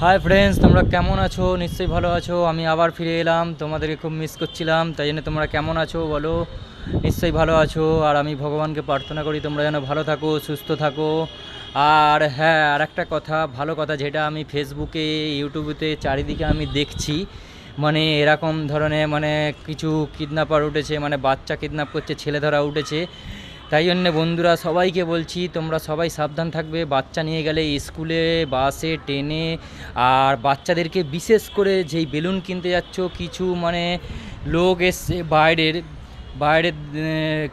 Hi friends, তোমরা কেমন আছো? নিশ্চয়ই ভালো আছো। আমি আবার ফিরে এলাম, তোমাদেরকে খুব মিস করছিলাম, তাই জন্য তোমরা কেমন আছো বলো। নিশ্চয়ই ভালো আছো। আর আমি ভগবানকে প্রার্থনা করি তোমরা যেন ভালো থাকো, সুস্থ থাকো। আর হ্যাঁ, আর একটা কথা, ভালো কথা, যেটা আমি ফেসবুকে ইউটিউবেতে চারিদিকে আমি দেখছি, মানে এরকম ধরনের মানে কিছু কিডন্যাপার উঠেছে, মানে বাচ্চা কিডন্যাপ করছে, ছেলে ধরা উঠেছে। তাই জন্যে বন্ধুরা সবাইকে বলছি তোমরা সবাই সাবধান থাকবে। বাচ্চা নিয়ে গেলে স্কুলে, বাসে, ট্রেনে, আর বাচ্চাদেরকে বিশেষ করে যেই বেলুন কিনতে যাচ্ছ, কিছু মানে লোক এসছে বাইরের বাইরের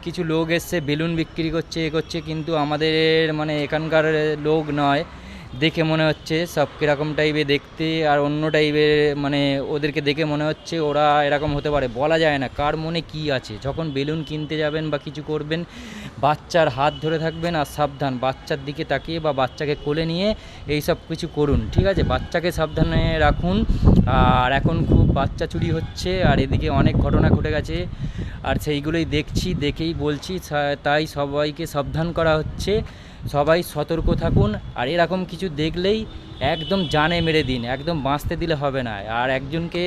কিছু লোক এসছে বেলুন বিক্রি করছে, এ করছে, কিন্তু আমাদের মানে এখানকার লোক নয়। দেখে মনে হচ্ছে সব কীরকম টাইপের দেখতে, আর অন্য টাইপের, মানে ওদেরকে দেখে মনে হচ্ছে ওরা এরকম হতে পারে, বলা যায় না কার মনে কি আছে। যখন বেলুন কিনতে যাবেন বা কিছু করবেন, বাচ্চার হাত ধরে থাকবেন, আর সাবধান, বাচ্চার দিকে তাকিয়ে বা বাচ্চাকে কোলে নিয়ে এই সব কিছু করুন, ঠিক আছে? বাচ্চাকে সাবধানে রাখুন। আর এখন খুব বাচ্চা চুরি হচ্ছে, আর এদিকে অনেক ঘটনা ঘটে গেছে, আর সেইগুলোই দেখছি, দেখেই বলছি, তাই সবাইকে সাবধান করা হচ্ছে। সবাই সতর্ক থাকুন। আর এরকম কিছু দেখলেই একদম জানে মেরে দিন, একদম বাঁচতে দিলে হবে না। আর একজনকে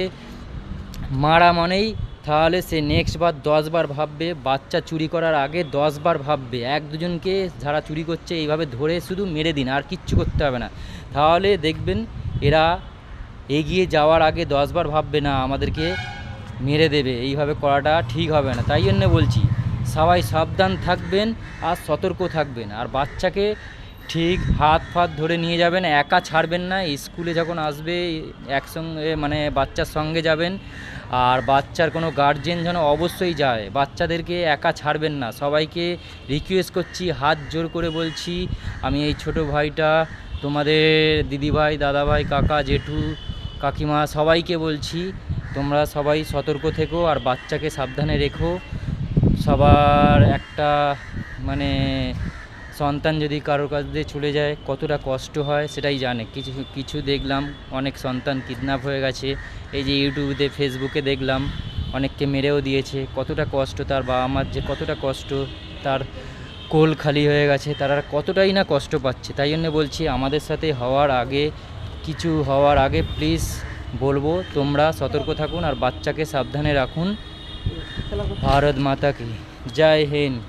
মারা মানেই তাহলে সে নেক্সট বার 10 বার ভাববে, বাচ্চা চুরি করার আগে 10 বার ভাববে। এক দুজনকে যারা চুরি করছে এইভাবে ধরে শুধু মেরে দিন, আর কিচ্ছু করতে হবে না। তাহলে দেখবেন এরা এগিয়ে যাওয়ার আগে 10 বার ভাববে না আমাদেরকে মেরে দেবে। এইভাবে করাটা ঠিক হবে না। তাই জন্যে বলছি সবাই সাবধান থাকবেন আর সতর্ক থাকবেন। আর বাচ্চাকে ঠিক হাত ফাত ধরে নিয়ে যাবেন, একা ছাড়বেন না। স্কুলে যখন আসবে একসঙ্গে, মানে বাচ্চার সঙ্গে যাবেন। আর বাচ্চার কোনো গার্জেন যেন অবশ্যই যায়, বাচ্চাদেরকে একা ছাড়বেন না। সবাইকে রিকোয়েস্ট করছি, হাত জোর করে বলছি, আমি এই ছোট ভাইটা, তোমাদের দিদিভাই, দাদাভাই, কাকা, জেঠু, কাকিমা, সবাইকে বলছি তোমরা সবাই সতর্ক থেকো আর বাচ্চাকে সাবধানে রেখো। সবার একটা মানে সন্তান যদি কারোর কাছ দিয়ে চলে যায় কতটা কষ্ট হয় সেটাই জানে। কিছু কিছু দেখলাম অনেক সন্তান কিডন্যাপ হয়ে গেছে, এই যে ইউটিউবে, ফেসবুকে দেখলাম অনেককে মেরেও দিয়েছে। কতটা কষ্ট তার বাবা মার, যে কতটা কষ্ট, তার কোল খালি হয়ে গেছে, তারা কতটাই না কষ্ট পাচ্ছে। তাই জন্য বলছি আমাদের সাথে হওয়ার আগে, কিছু হওয়ার আগে প্লিজ বলবো তোমরা সতর্ক থাকুন আর বাচ্চাকে সাবধানে রাখুন। ভারত মাতা কি জয় হিন্দ।